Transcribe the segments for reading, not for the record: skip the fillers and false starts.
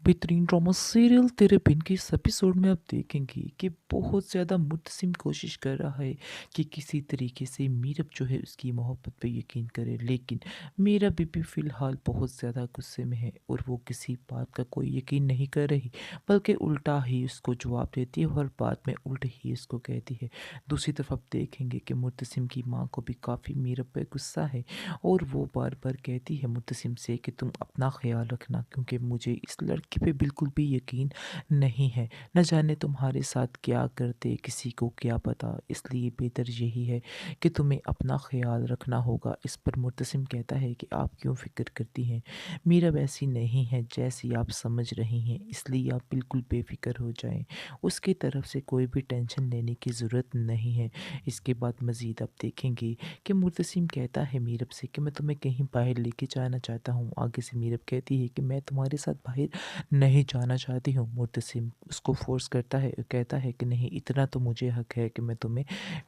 बेहतरीन drama serial तेरे बिन के इस एपिसोड में आप देखेंगे कि बहुत ज़्यादा मुतसिम कोशिश कर रहा है कि किसी तरीके से मीरब जो है उसकी मोहब्बत पे यकीन करे, लेकिन मीरा बीबी फ़िलहाल बहुत ज़्यादा गुस्से में है और वो किसी बात का कोई यकीन नहीं कर रही, बल्कि उल्टा ही उसको जवाब देती है और बाद में उल्ट ही उसको कहती है। दूसरी तरफ आप देखेंगे कि मुतसिम की माँ को भी काफ़ी मीरब पे गुस्सा है और वो बार-बार कहती है मुत्तसिम से कि तुम अपना ख़्याल रखना, क्योंकि मुझे इस लड़के पे बिल्कुल भी यकीन नहीं है। न जाने तुम्हारे साथ क्या करते, किसी को क्या पता, इसलिए बेहतर यही है कि तुम्हें अपना ख़्याल रखना होगा। इस पर मुत्तसिम कहता है कि आप क्यों फ़िक्र करती हैं? मीरा वैसी नहीं है जैसी आप समझ रही हैं, इसलिए आप बिल्कुल बेफ़िक्र हो जाएँ। उसकी तरफ से कोई भी टेंशन लेने की ज़रूरत नहीं है। इसके बाद मज़ीद आप देखेंगे कि मुर्तसिम कहता है मीरब से कि मैं तुम्हें कहीं बाहर लेके जाना चाहता हूँ। आगे से मीरब कहती है कि मैं तुम्हारे साथ बाहर नहीं जाना चाहती हूँ। मुर्तसिम उसको फ़ोर्स करता है और कहता है कि नहीं, इतना तो मुझे हक है कि मैं तुम्हें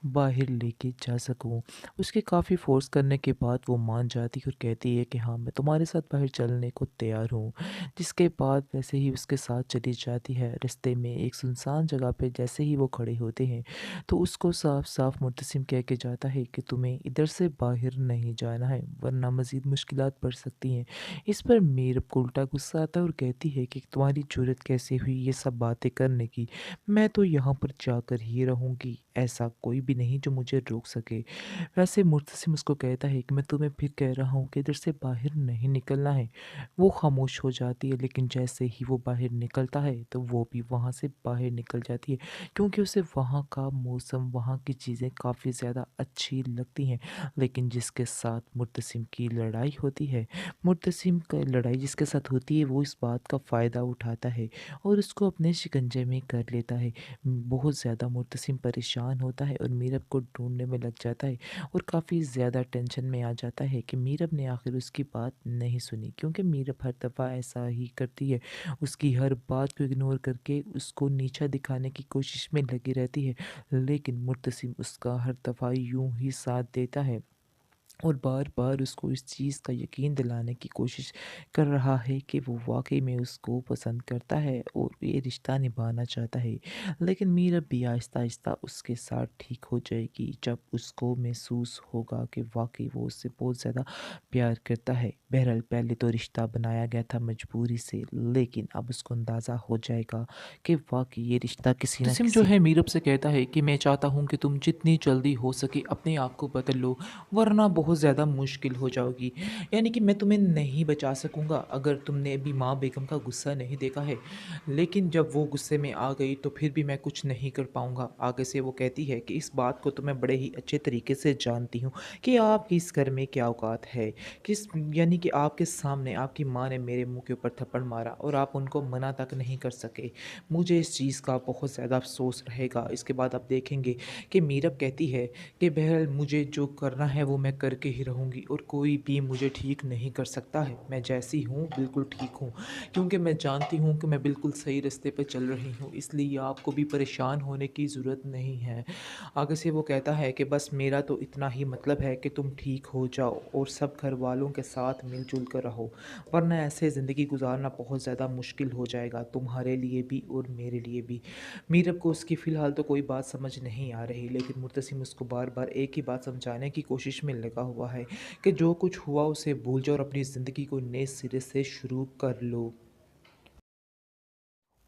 बाहर लेके जा सकूँ। उसके काफ़ी फ़ोर्स करने के बाद वो मान जाती है और कहती है कि हाँ, मैं तुम्हारे साथ बाहर चलने को तैयार हूँ। जिसके बाद वैसे ही उसके साथ चली जाती है। रास्ते में एक सुनसान जगह पे जैसे ही वो खड़े होते हैं, तो उसको साफ-साफ मुर्तसिम कह के जाता है कि तुम्हें इधर से बाहर नहीं जाना है, वरना मज़ीद मुश्किलात बढ़ सकती हैं। इस पर मीरब को उल्टा गुस्सा आता है और कहती है कि तुम्हारी जुर्रत कैसे हुई ये सब बातें करने की? मैं तो यहाँ पर जाकर ही रहूँगी, ऐसा कोई भी नहीं जो मुझे रोक सके। वैसे मुर्तसिम उसको कहता है कि मैं तुम्हें फिर कह रहा हूँ कि इधर से बाहर नहीं निकलना है। वो खामोश हो जाती है, लेकिन जैसे ही वो बाहर निकलता है तो वो भी वहाँ से बाहर निकल जाती है, क्योंकि उसे वहाँ का मौसम, वहाँ की चीज़ें काफ़ी ज़्यादा अच्छी लगती हैं। लेकिन जिसके साथ मुर्तसिम की लड़ाई होती है, मुर्तसिम का लड़ाई जिसके साथ होती है, वो इस बात का फ़ायदा उठाता है और उसको अपने शिकंजे में कर लेता है। बहुत ज़्यादा मुर्तसिम परेशान होता है और मीरब को ढूँढने में लग जाता है और काफ़ी ज़्यादा टेंशन में आ जाता है कि मीरब ने आखिर उसकी बात नहीं सुनी, क्योंकि मीरब हर दफ़ा ऐसा ही करती है। उसकी हर बात को इग्नोर करके उसको नीचा दिखाने की कोशिश में लगी रहती है, लेकिन मुर्तसिम उसका हर दफ़ा यूं ही साथ देता है और बार-बार उसको इस चीज़ का यकीन दिलाने की कोशिश कर रहा है कि वो वाक़ई में उसको पसंद करता है और ये रिश्ता निभाना चाहता है। लेकिन मीरा भी आहिस्ता-आहिस्ता उसके साथ ठीक हो जाएगी, जब उसको महसूस होगा कि वाक़ई वो उससे बहुत ज़्यादा प्यार करता है। बहरहाल पहले तो रिश्ता बनाया गया था मजबूरी से, लेकिन अब उसको अंदाज़ा हो जाएगा कि वाक़ई ये रिश्ता किसी न मुतसिम जो किसी। है मीरब से कहता है कि मैं चाहता हूँ कि तुम जितनी जल्दी हो सके अपने आप को बदल लो, वरना बहुत ज़्यादा मुश्किल हो जाओगी। यानी कि मैं तुम्हें नहीं बचा सकूँगा अगर तुमने अभी माँ बेगम का गुस्सा नहीं देखा है। लेकिन जब वो गुस्से में आ गई तो फिर भी मैं कुछ नहीं कर पाऊँगा। आगे से वो कहती है कि इस बात को तो मैं बड़े ही अच्छे तरीके से जानती हूँ कि आपकी इस घर में क्या औकात है। किस यानी कि आपके सामने आपकी माँ ने मेरे मुँह के ऊपर थप्पड़ मारा और आप उनको मना तक नहीं कर सके। मुझे इस चीज़ का बहुत ज़्यादा अफ़सोस रहेगा। इसके बाद आप देखेंगे कि मीरब कहती है कि बहरहाल मुझे जो करना है वो मैं करके ही रहूँगी और कोई भी मुझे ठीक नहीं कर सकता है। मैं जैसी हूँ बिल्कुल ठीक हूँ, क्योंकि मैं जानती हूँ कि मैं बिल्कुल सही रास्ते पे चल रही हूँ, इसलिए आपको भी परेशान होने की ज़रूरत नहीं है। आगे से वो कहता है कि बस मेरा तो इतना ही मतलब है कि तुम ठीक हो जाओ और सब घर वालों के साथ मिल-जुल कर रहो, वरना ऐसे ज़िंदगी गुज़ारना बहुत ज़्यादा मुश्किल हो जाएगा तुम्हारे लिए भी और मेरे लिए भी। मीरब को उसकी फ़िलहाल तो कोई बात समझ नहीं आ रही, लेकिन मुर्तसिम उसको बार-बार एक ही बात समझाने की कोशिश में लगा हुआ है कि जो कुछ हुआ उसे भूल जाओ और अपनी ज़िंदगी को नए सिरे से शुरू कर लो।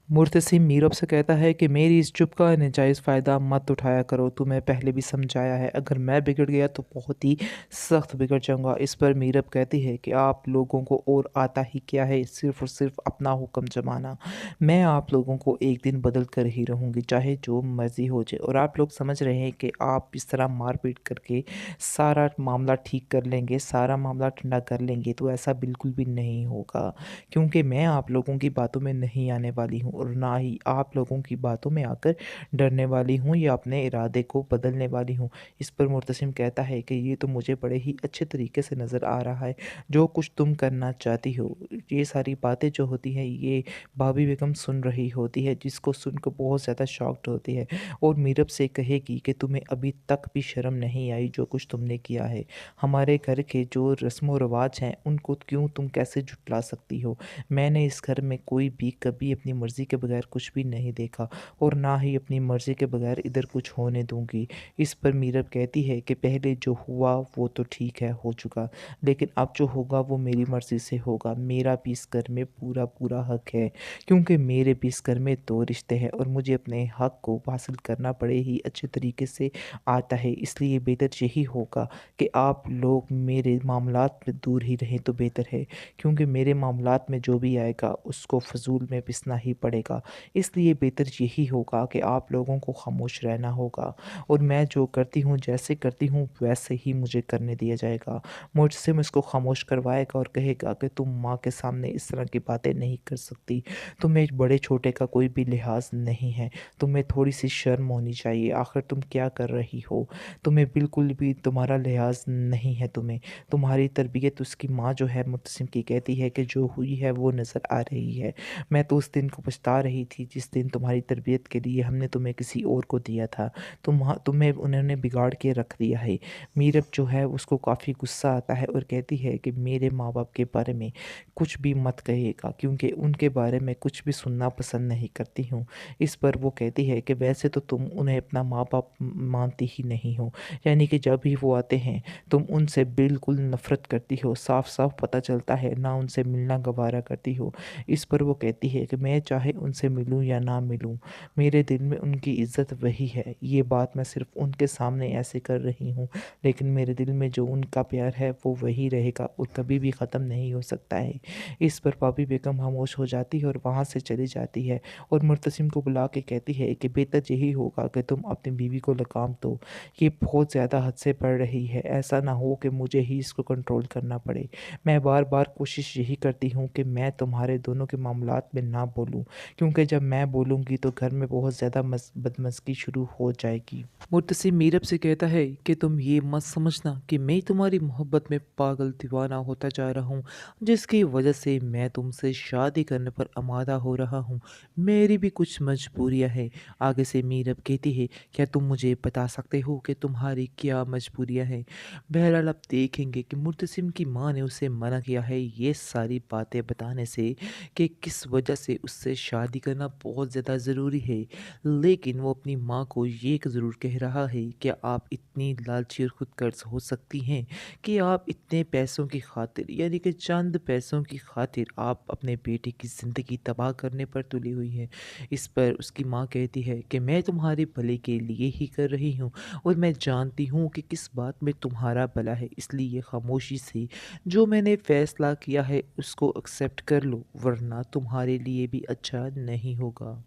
मुर्तसिम मीरब से कहता है कि मेरी इस चुप का नाजायज़ फ़ायदा मत उठाया करो, तुम्हें पहले भी समझाया है, अगर मैं बिगड़ गया तो बहुत ही सख्त बिगड़ जाऊंगा। इस पर मीरब कहती है कि आप लोगों को और आता ही क्या है, सिर्फ और सिर्फ अपना हुक्म जमाना। मैं आप लोगों को एक दिन बदल कर ही रहूँगी, चाहे जो मर्ज़ी हो जाए। और आप लोग समझ रहे हैं कि आप इस तरह मारपीट करके सारा मामला ठीक कर लेंगे, सारा मामला ठंडा कर लेंगे, तो ऐसा बिल्कुल भी नहीं होगा, क्योंकि मैं आप लोगों की बातों में नहीं आने वाली हूँ। और ना ही आप लोगों की बातों में आकर डरने वाली हूँ या अपने इरादे को बदलने वाली हूँ। इस पर मुर्तसिम कहता है कि ये तो मुझे बड़े ही अच्छे तरीके से नज़र आ रहा है, जो कुछ तुम करना चाहती हो। ये सारी बातें जो होती हैं ये भाभी बेगम सुन रही होती है, जिसको सुनकर बहुत ज़्यादा शॉक्ड होती है और मीरब से कहेगी कि तुम्हें अभी तक भी शर्म नहीं आई जो कुछ तुमने किया है। हमारे घर के जो रस्म रिवाज हैं उनको क्यों तुम कैसे झुटला सकती हो? मैंने इस घर में कोई भी कभी अपनी मर्ज़ी के बगैर कुछ भी नहीं देखा और ना ही अपनी मर्ज़ी के बगैर इधर कुछ होने दूँगी। इस पर मीरब कहती है कि पहले जो हुआ वो तो ठीक है, हो चुका, लेकिन अब जो होगा वो मेरी मर्ज़ी से होगा। मेरा भी इस घर में पूरा हक है, क्योंकि मेरे भी इस घर में 2 रिश्ते हैं और मुझे अपने हक को हासिल करना बड़े ही अच्छे तरीके से आता है। इसलिए बेहतर यही होगा कि आप लोग मेरे मामलात में दूर ही रहें तो बेहतर है, क्योंकि मेरे मामलात में जो भी आएगा उसको फ़ज़ूल में पिसना ही पड़ेगा। इसलिए बेहतर यही होगा कि आप लोगों को ख़ामोश रहना होगा और मैं जो करती हूँ, जैसे करती हूँ वैसे ही मुझे करने दिया जाएगा। मुझसे इसको ख़ामोश करवाएगा और कहेगा कि तुम माँ के सामने इस तरह की बातें नहीं कर सकती। तुम्हें बड़े-छोटे का कोई भी लिहाज़ नहीं है। तुम्हें थोड़ी-सी शर्म होनी चाहिए। आखिर तुम क्या कर रही हो? तुम्हें बिल्कुल भी तुम्हारा लिहाज़ नहीं है तुम्हें। तुम्हारी तरबियत उसकी माँ जो है मुत्तसिम की कहती है कि जो हुई है वो नज़र आ रही है। मैं तो उस दिन को पछता रही थी जिस दिन तुम्हारी तरबियत के लिए हमने तुम्हें किसी और को दिया था। तुम्हें उन्होंने बिगाड़ के रख दिया है। मीरब जो है उसको काफ़ी गुस्सा आता है और कहती है कि मेरे माँ-बाप के बारे में कुछ भी मत कहिएगा, क्योंकि उनके बारे में कुछ भी सुनना पसंद नहीं करती हूँ। इस पर वो कहती है कि वैसे तो तुम उन्हें अपना माँ-बाप मानती ही नहीं हो। यानी कि जब भी वो आते हैं तुम उनसे बिल्कुल नफ़रत करती हो। साफ-साफ पता चलता है, ना उनसे मिलना गवारा करती हो। इस पर वो कहती है कि मैं चाहे उनसे मिलूँ या ना मिलूँ, मेरे दिल में उनकी इज़्ज़त वही है। ये बात मैं सिर्फ़ उनके सामने ऐसे कर रही हूँ, लेकिन मेरे दिल में जो उनका प्यार है वो वही रहेगा और कभी भी ख़त्म नहीं हो सकता है। इस पर भाभी बेगम खामोश हो जाती है और वहाँ से चली जाती है और मुर्तसिम को बुला के कहती है कि बेहतर यही होगा कि तुम अपनी बीवी को लगाम दो। ये बहुत ज़्यादा हद से बढ़ रही है। ऐसा ना हो कि मुझे ही इसको कंट्रोल करना पड़े। मैं बार-बार कोशिश यही करती हूँ कि मैं तुम्हारे दोनों के मामलात में ना बोलूँ, क्योंकि जब मैं बोलूँगी तो घर में बहुत ज़्यादा बदमज़गी शुरू हो जाएगी। मुर्तसिम मीरब से कहता है कि तुम ये मत समझना कि मैं तुम्हारी मोहब्बत में पागल दीवाना होता जा रहा हूँ, जिसकी वजह से मैं तुमसे शादी करने पर आमादा हो रहा हूँ। मेरी भी कुछ मजबूरियाँ हैं। आगे से मीरब कहती है, क्या तुम मुझे बता सकते हो कि तुम्हारी क्या मजबूरियाँ हैं? बहरहाल आप देखेंगे कि मुर्तसिम की माँ ने उसे मना किया है ये सारी बातें बताने से कि किस वजह से उससे शादी करना बहुत ज़्यादा ज़रूरी है। लेकिन वो अपनी माँ को ये ज़रूर कह रहा है कि आप इतनी लालची और खुदगर्ज़ हो सकती हैं कि आप इतने पैसों की खातिर, यानी कि चंद पैसों की खातिर आप अपने बेटे की ज़िंदगी तबाह करने पर तुली हुई हैं। इस पर उसकी माँ कहती है कि मैं तुम्हारे भले के लिए ही कर रही हूँ और मैं जानती हूँ कि किस बात में तुम्हारा भला है, इसलिए खामोशी से जो मैंने फ़ैसला किया है उसको एक्सेप्ट कर लो, वरना तुम्हारे लिए भी अच्छा नहीं होगा।